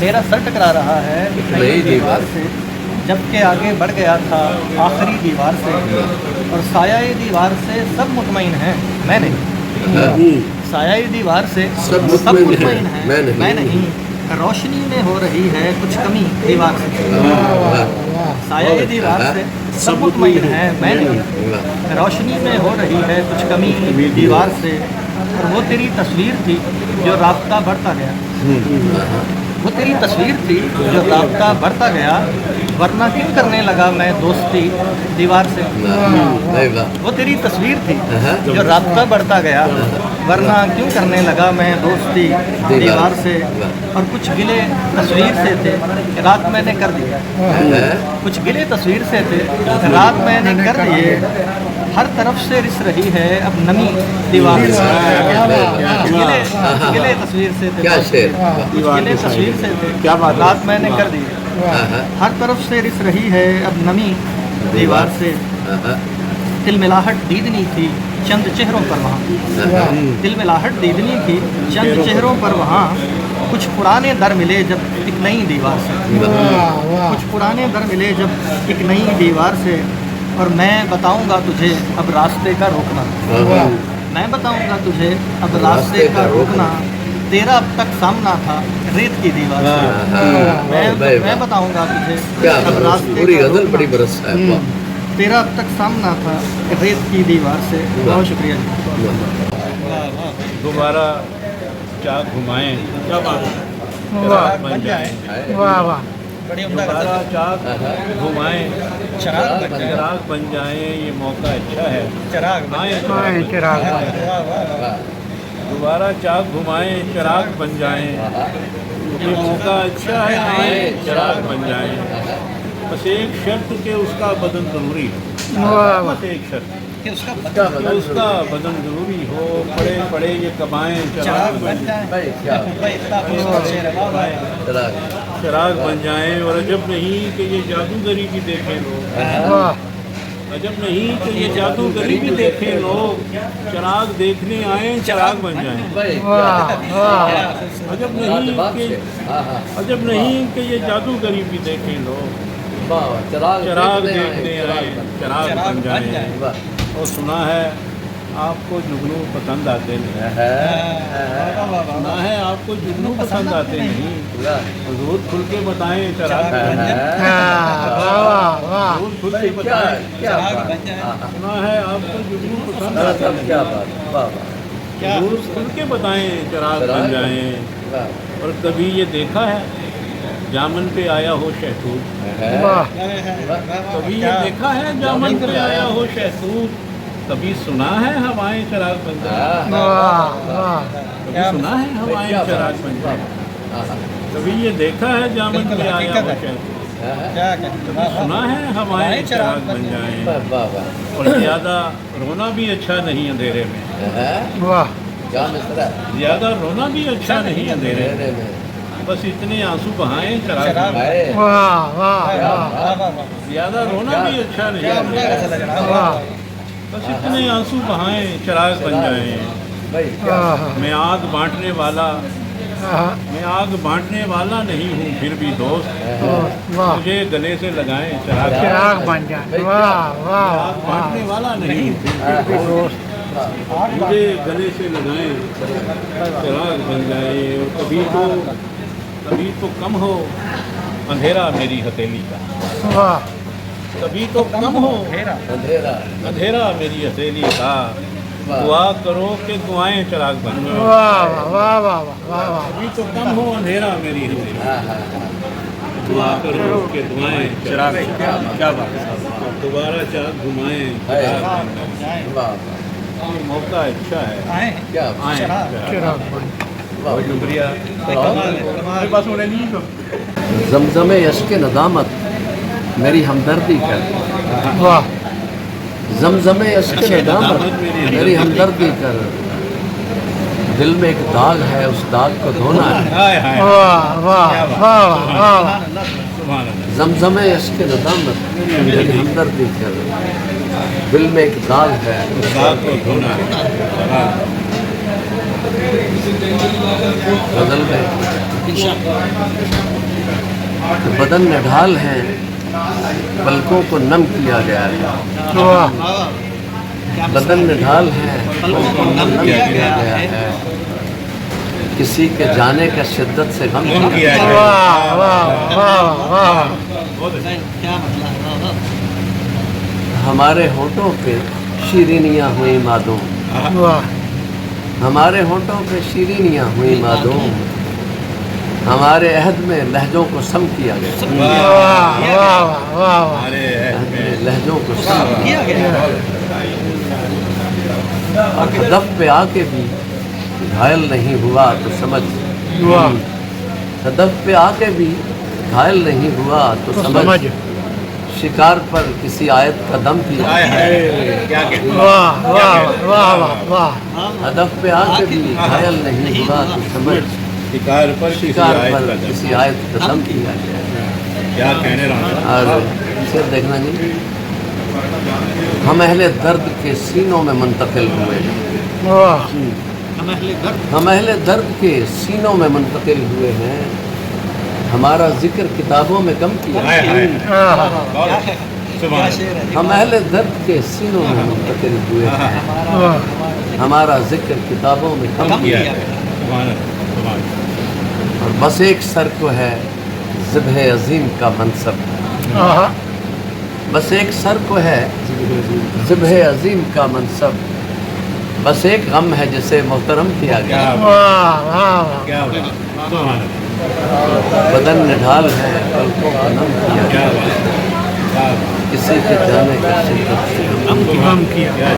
میرا سر ٹکرا رہا ہے نئی دیوار سے، جبکہ آگے بڑھ گیا تھا آخری دیوار سے، اور سایہ دیوار سے سب مطمئن ہیں میں نہیں، سایہ دیوار سے سب مطمئن ہیں میں نہیں، روشنی میں ہو رہی ہے کچھ کمی دیوار سے، سایہ دیوار سے سب مطمئن ہیں میں نہیں، روشنی میں ہو رہی ہے کچھ کمی دیوار سے، اور وہ تیری تصویر تھی جو رابطہ بڑھتا گیا، وہ تیری تصویر تھی جو رابطہ بڑھتا گیا، ورنہ کیوں کرنے لگا میں دوستی دیوار سے، وہ تیری تصویر تھی جو رابطہ بڑھتا گیا، ورنہ کیوں کرنے لگا میں دوستی دیوار سے، اور کچھ گلے تصویر سے تھے رات میں نے کر دیے، کچھ گلے تصویر سے تھے رات میں نے کر دیے، ہر طرف سے رس رہی ہے اب نمی دیوار سے، گلے تصویر سے تھے، گلے تصویر سے تھے رات میں نے کر دیے، ہر طرف سے رس رہی ہے اب نمی دیوار سے، دل ملاہٹ دیدنی تھی چند چہروں پر وہاں، دل ملاہٹ دیدنی تھی چند چہروں پر وہاں، کچھ پرانے در ملے جب ایک نئی دیوار سے، کچھ پرانے در ملے جب ایک نئی دیوار سے، اور میں بتاؤں گا تجھے اب راستے کا روکنا، میں بتاؤں گا تجھے اب راستے کا روکنا، تیرا اب تک سامنا تھا ریت کی دیوار سے، میں بتاؤں گا تجھے اب راستے کا روکنا، تیرا اب تک سامنا تھا ریت کی دیوار سے۔ بہت شکریہ جی۔ دوبارہ چاک گھمائیں، کیا بات ہے، بن جائیں، واہ واہ، دوبارہ چاک گھمائیں، چراغ بن جائیں، یہ موقع اچھا ہے، دوبارہ چاک گھمائیں چراغ بن جائیں، یہ موقع اچھا ہے، آئیں چراغ بن جائیں، بس ایک شرط کہ اس کا بدن ضروری ہو، بس ایک شرط کہ اس کا بدن ضروری ہو، پڑے پڑے یہ کمائیں چراغ بن جائیں، چراغ بن جائیں، اور عجب نہیں کہ یہ جادوگری بھی دیکھیں لوگ، عجب نہیں کہ یہ جادوگری بھی دیکھیں لوگ، چراغ دیکھنے آئیں چراغ بن جائیں، عجب نہیں کہ یہ جادوگری بھی دیکھیں لوگ، چراغ دیکھنے آئیں چراغ بن جائیں۔ اور سنا ہے آپ کو جگنو پسند آتے نہیں، سنا ہے آپ کو جگنو پسند آتے نہیں، حضور کھل کے بتائیں چراغ بن جائیں، حضور کھل کے بتائیں چراغ بن جائیں، سنا ہے آپ کو جگنو پسند آتے نہیں، حضور کھل کے بتائیں چراغ بن جائیں۔ اور کبھی یہ دیکھا ہے جامن پہ آیا ہو شہتوت، کبھی یہ دیکھا ہے جامن پہ آیا ہو شہتوت، کبھی سنا ہے ہوائیں چراغ بن جائیں، کبھی سنا ہے ہوائیں چراغ بن جائیں، کبھی یہ دیکھا ہے جامن پہ آیا ہو شہتوت، کبھی سنا ہے ہوائیں چراغ بن جائیں، اور زیادہ رونا بھی اچھا نہیں اندھیرے میں، زیادہ رونا بھی اچھا نہیں اندھیرے میں، بس اتنے آنسو بہائیں چراغ بن جائیں، زیادہ رونا بھی اچھا نہیں، بس اتنے آنسو بہائیں چراغ بن جائیں، میں آگ بانٹنے والا نہیں ہوں پھر بھی دوست، مجھے گلے سے لگائیں چراغ بن جائیں، آگ بانٹنے والا نہیں ہوں پھر بھی دوست، مجھے گلے سے لگائیں چراغ بن جائیں، اور کبھی تو کم ہو اندھیرا میری ہتھیلی کا، کبھی تو کم ہو اندھیرا میری ہتھیلی کا، دعا کرو کہ دعائیں چراغ بن جائیں، کبھی تو کم ہو اندھیرا میری ہتھیلی کا، دعا کرو کہ دعائیں چراغ بن جائیں، کیا بات، دوبارہ چاک گھمائیں چراغ بن جائیں، یہ موقع اچھا ہے، آئیں چراغ بن جائیں۔ بہت شکریہ۔ زمزم اشک ندامت میری ہمدردی کر، زمزم اشک ندامت میری ہمدردی کر، دل میں ایک داغ ہے اس داغ کو دھونا ہے، زمزم اشک ندامت میری ہمدردی کر، دل میں ایک داغ ہے اس داغ کو دھونا ہے، غزل میں کہ بدن میں ڈھال ہیں پلکوں کو نم کیا گیا ہے، بدن میں ڈھال ہیں پلکوں کو نم کیا گیا ہے، کسی کے جانے کا شدت سے غم کیا گیا ہے۔ ہمارے ہونٹوں پہ شیرینیاں ہوئی معدوم، ہمارے ہونٹوں پہ شیرینیاں ہوئی معدوم، ہمارے عہد میں لہجوں کو سم کیا گیا، عہد میں لہجوں کو سم کیا گیا، اور ہدف پہ آ کے بھی گھائل نہیں ہوا تو سمجھ، ہدف پہ آ کے بھی گھائل نہیں ہوا تو سمجھ، شکار پر کسی آیت کا دم کیا، ہدف پہ آ کے بھی گھائل نہیں ہوا تو سمجھ، شکار پر کسی آیت کا دم کیا گیا۔ کیا کہنے رہا اور اسے دیکھنا جی، ہم اہل درد کے سینوں میں منتقل ہوئے ہیں، ہم اہل درد کے سینوں میں منتقل ہوئے ہیں، ہمارا ذکر کتابوں میں کم کیا، ہم اہل درد کے سینوں میں منتقل ہوئے ہیں، ہمارا ذکر کتابوں میں کم کیا، اور بس ایک سر کو ہے ذبح عظیم کا منصب، بس ایک سر کو ہے ذبح عظیم کا منصب، بس ایک غم ہے جسے محترم کیا گیا، بدن میں ڈھال ہے پلکوں کو نم کیا گیا، کسی کے جانے کا شدت سے غم کیا۔